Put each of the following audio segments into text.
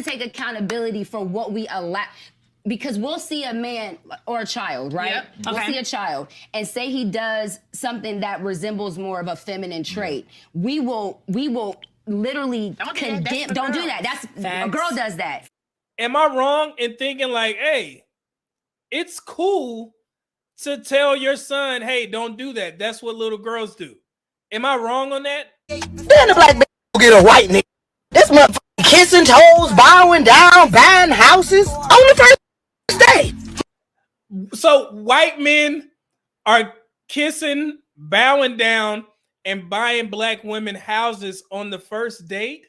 to take accountability for what we allow. Because we'll see a man or a child, right? Yep. We'll see a child and say he does something that resembles more of a feminine trait. We will literally condemn. Don't do that. That's a girl does that. Am I wrong in thinking like, hey, it's cool to tell your son, hey, don't do that. That's what little girls do. Am I wrong on that? Then the black man get a white nigga. This motherfucker kissing toes, bowing down, buying houses on the first day. So white men are kissing, bowing down, and buying black women houses on the first date?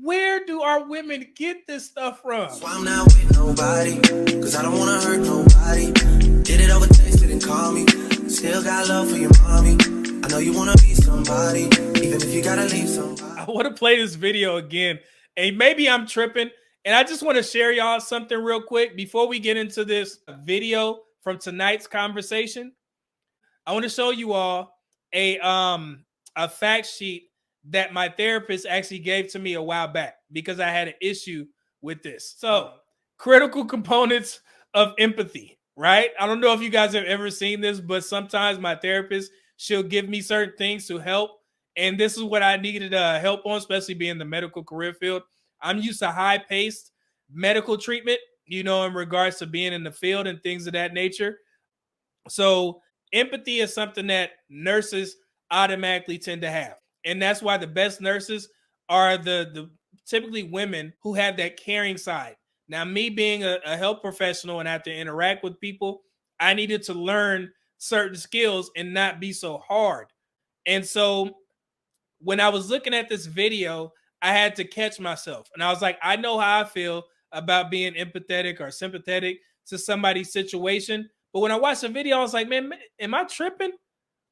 Where do our women get this stuff from? So I'm not with nobody, cause I don't wanna hurt nobody. Did it over text, didn't call me. Still got love for your mommy. I know you wanna be somebody, even if you gotta leave somebody. I wanna play this video again, and maybe I'm tripping, and I just wanna share y'all something real quick before we get into this video from tonight's conversation. I wanna show you all a fact sheet that my therapist actually gave to me a while back because I had an issue with this. So, critical components of empathy, right? I don't know if you guys have ever seen this, but sometimes my therapist, she'll give me certain things to help. And this is what I needed help on, especially being in the medical career field. I'm used to high-paced medical treatment, you know, in regards to being in the field and things of that nature. So empathy is something that nurses automatically tend to have. And that's why the best nurses are the typically women who have that caring side. Now, me being a health professional and have to interact with people, I needed to learn certain skills and not be so hard. And so when I was looking at this video, I had to catch myself. And I was like, I know how I feel about being empathetic or sympathetic to somebody's situation. But when I watched the video, I was like, man, am I tripping?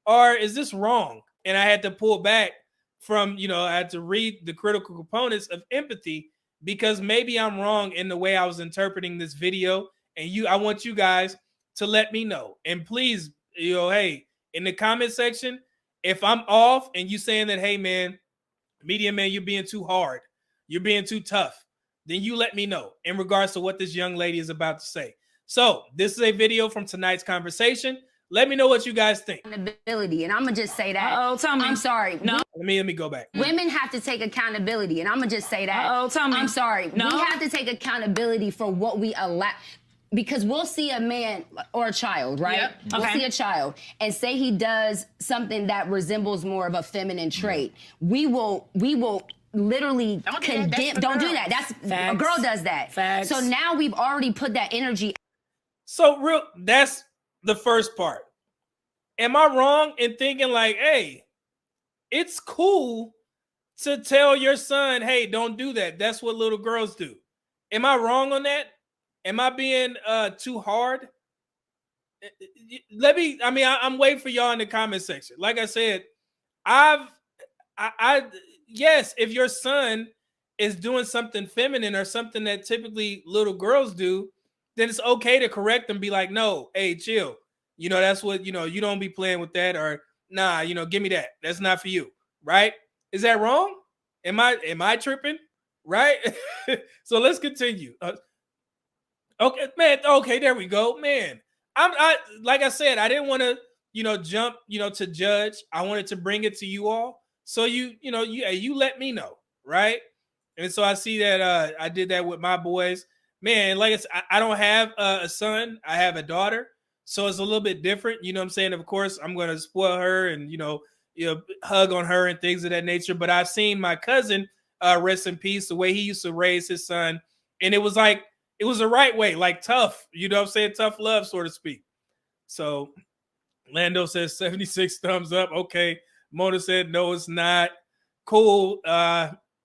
Or is this wrong? And I had to pull back from, you know, I had to read the critical components of empathy because maybe I'm wrong in the way I was interpreting this video. And I want you guys to let me know. And please, you know, hey, in the comment section, if I'm off and you saying that, hey, man, Medium Man, you're being too hard, you're being too tough, then you let me know in regards to what this young lady is about to say. So this is a video from tonight's conversation. Let me know what you guys think. Accountability, and I'm gonna just say that. Oh, tell me. I'm sorry. No. Let me go back. Women have to take accountability, and I'm gonna just say that. Oh, tell me. I'm sorry. No. We have to take accountability for what we allow. Because we'll see a man or a child, right? Yep. We'll see a child and say he does something that resembles more of a feminine trait. We will literally condemn. Don't do that. That's a girl does that. Facts. So now we've already put that energy. So that's the first part. Am I wrong in thinking like, hey, it's cool to tell your son, hey, don't do that. That's what little girls do. Am I wrong on that? Am I being too hard? I'm waiting for y'all in the comment section. Like I said, yes, if your son is doing something feminine or something that typically little girls do, then it's okay to correct them, be like, no, hey, chill. You know, that's what, you know, you don't be playing with that, or nah, you know, give me that. That's not for you, right? Is that wrong? Am I tripping? Right? So let's continue. Okay, man. Okay, there we go, man. I like I said, I didn't want to, you know, jump, you know, to judge. I wanted to bring it to you all, so you let me know, right? And so I see that I did that with my boys, man. Like I said, I don't have a son. I have a daughter, so it's a little bit different. You know what I'm saying? Of course, I'm gonna spoil her and you know hug on her and things of that nature. But I've seen my cousin, rest in peace, the way he used to raise his son, and it was like. It was the right way, like tough, you know what I'm saying? Tough love, so to speak. So Lando says 76 thumbs up. Okay. Mona said, no, it's not. Cool.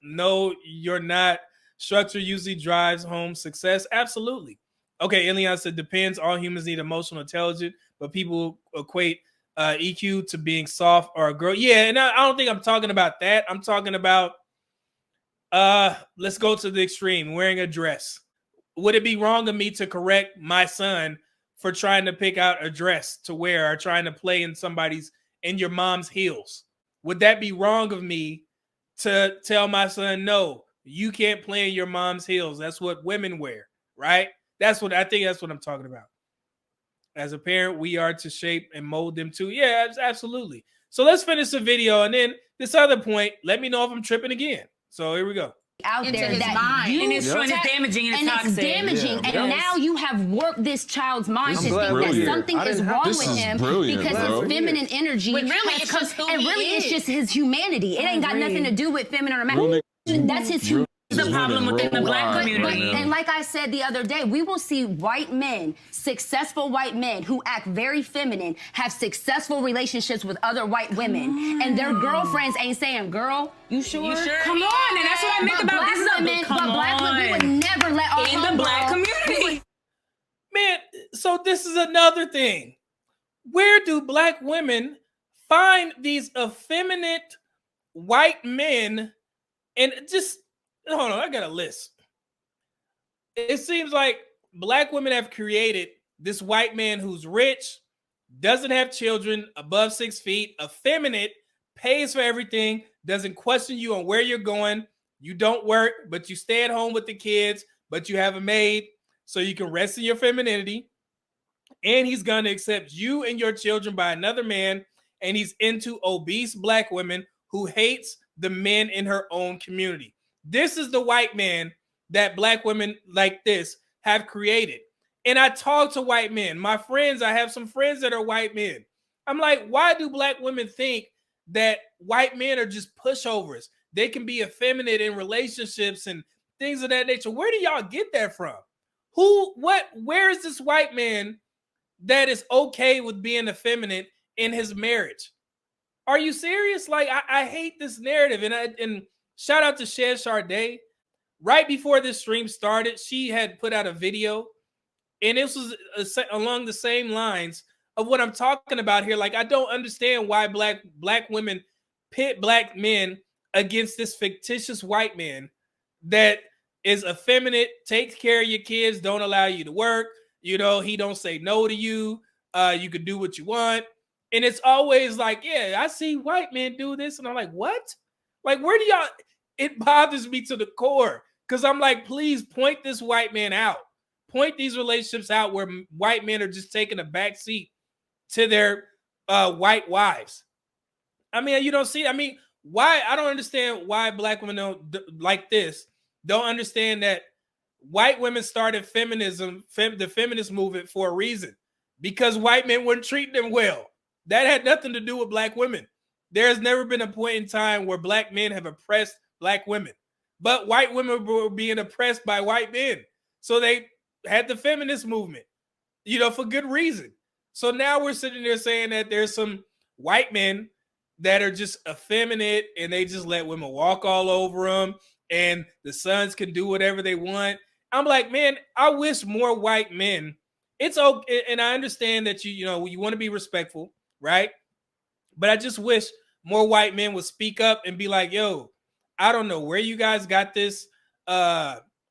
No, you're not. Structure usually drives home success. Absolutely. Okay. Elian said, depends. All humans need emotional intelligence, but people equate EQ to being soft or a girl. Yeah. And I don't think I'm talking about that. I'm talking about, let's go to the extreme, wearing a dress. Would it be wrong of me to correct my son for trying to pick out a dress to wear or trying to play in your mom's heels? Would that be wrong of me to tell my son, no, You can't play in your mom's heels. That's what women wear, right? That's what I'm talking about. As a parent, we are to shape and mold them too. Yeah, absolutely. So let's finish the video, and then this other point, let me know if I'm tripping again. So here we go. Out into there his that mind. you And it's damaging and and toxic. it's damaging. Yeah, and now you have worked this child's mind to think glad that something is wrong this with is him brilliant, because bro. his feminine energy But really, has it's just who and he really is. it's just his humanity. It ain't got nothing to do with feminine or masculine. That's his humanity. The problem within the black community. And like I said the other day, we will see white men, successful white men who act very feminine, have successful relationships with other white women. And their girlfriends ain't saying, girl, you sure? You sure? Come on, and that's what I meant about this. Black women, we would never let our in the black community. Man, so this is another thing. Where do black women find these effeminate white men? And just hold on, I got a list. It seems like black women have created this white man who's rich, doesn't have children, above 6 feet, effeminate, pays for everything, doesn't question you on where you're going. You don't work, but you stay at home with the kids, but you have a maid so you can rest in your femininity. And he's going to accept you and your children by another man. And he's into obese black women who hates the men in her own community. This is the white man that black women like this have created. And I talk to white men. My friends, I have some friends that are white men. I'm like, why do black women think that white men are just pushovers? They can be effeminate in relationships and things of that nature. Where do y'all get that from? Where is this white man that is okay with being effeminate in his marriage? Are you serious? Like, I hate this narrative. And shout out to Shed Sade. Right before this stream started, she had put out a video, and this was along the same lines of what I'm talking about here. Like, I don't understand why black women pit black men against this fictitious white man that is effeminate, takes care of your kids, don't allow you to work. You know, he don't say no to you. You can do what you want. And it's always like, yeah, I see white men do this. And I'm like, what? Like, where do y'all? It bothers me to the core because I'm like, please point this white man out. Point these relationships out where white men are just taking a back seat to their white wives. I mean, you don't see, I mean, why? I don't understand why black women don't understand that white women started feminism, the feminist movement for a reason, because white men wouldn't treat them well. That had nothing to do with black women. There has never been a point in time where black men have oppressed black women, but white women were being oppressed by white men. So they had the feminist movement, you know, for good reason. So now we're sitting there saying that there's some white men that are just effeminate and they just let women walk all over them and the sons can do whatever they want. I'm like, man, I wish more white men. It's okay. And I understand that you want to be respectful, right? But I just wish more white men would speak up and be like, yo, I don't know where you guys got this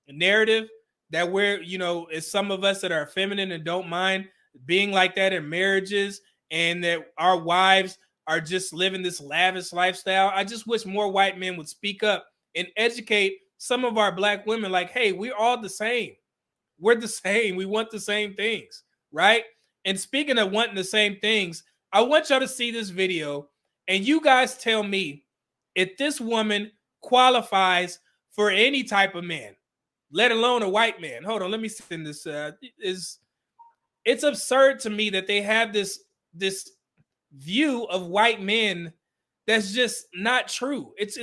narrative that we're, it's some of us that are feminine and don't mind being like that in marriages and that our wives are just living this lavish lifestyle. I just wish more white men would speak up and educate some of our black women like, hey, we're all the same. We're the same. We want the same things, right? And speaking of wanting the same things, I want y'all to see this video and you guys tell me if this woman qualifies for any type of man, let alone a white man. Hold on, let me send this. It's absurd to me that they have this view of white men that's just not true. It's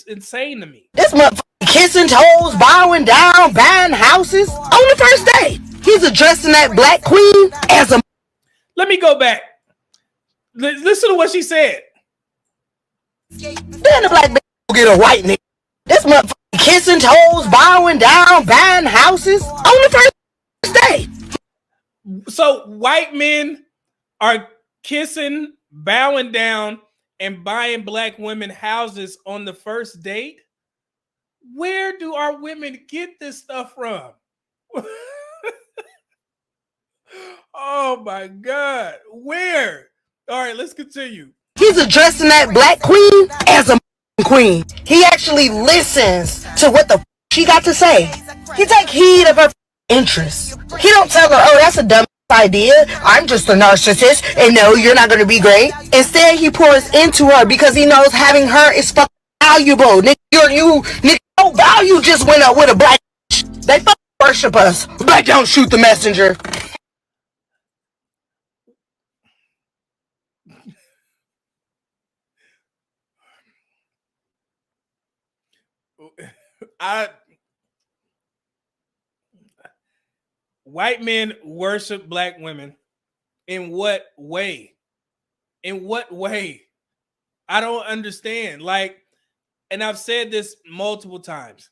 insane to me. This motherfucker kissing toes, bowing down, buying houses on the first day. He's addressing that black queen as a. Let me go back. Listen to what she said. Then the black bitch go get a white nigga. This motherfucker kissing toes, bowing down, buying houses on the first day. So white men are kissing, bowing down, and buying black women houses on the first date? Where do our women get this stuff from? Oh my God. Where? All right, let's continue. He's addressing that black queen as a queen. He actually listens to what the she got to say. He take heed of her interests. He don't tell her, oh, that's a dumb idea. I'm just a narcissist, and no, you're not gonna be great. Instead, he pours into her because he knows having her is fucking valuable. Nigga, nigga, your value just went up with a black. They fucking worship us, but don't shoot the messenger. White men worship black women. In what way? In what way? I don't understand. Like, and I've said this multiple times.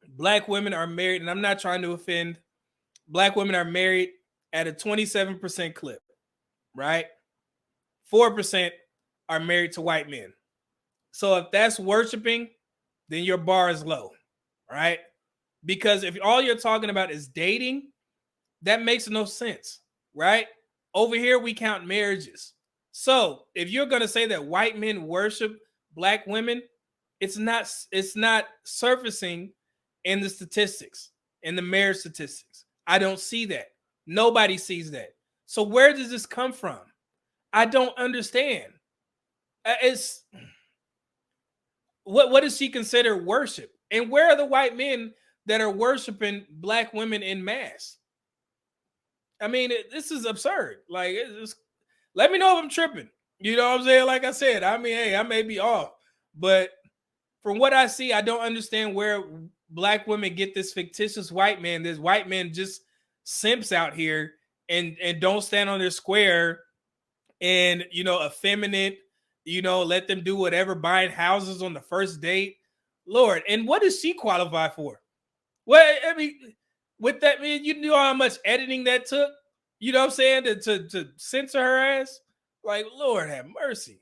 Black women are married, and I'm not trying to offend. Black women are married at a 27% clip, right? 4% are married to white men. So if that's worshiping, then your bar is low, right? Because if all you're talking about is dating, that makes no sense, right? Over here, we count marriages. So if you're going to say that white men worship black women, it's not surfacing in the statistics, in the marriage statistics. I don't see that. Nobody sees that. So where does this come from? I don't understand. It's what does she consider worship? And where are the white men that are worshiping black women in mass? I mean, this is absurd. Like, let me know if I'm tripping. You know what I'm saying? Like I said, I mean, hey, I may be off, but from what I see, I don't understand where black women get this fictitious white man. This white man just simps out here and don't stand on their square and, you know, effeminate, you know, let them do whatever, buying houses on the first date. Lord, and what does she qualify for? Well, I mean, with that, man, you know how much editing that took? You know what I'm saying? To censor her ass? Like, Lord have mercy.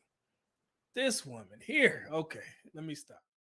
This woman here. Okay, let me stop.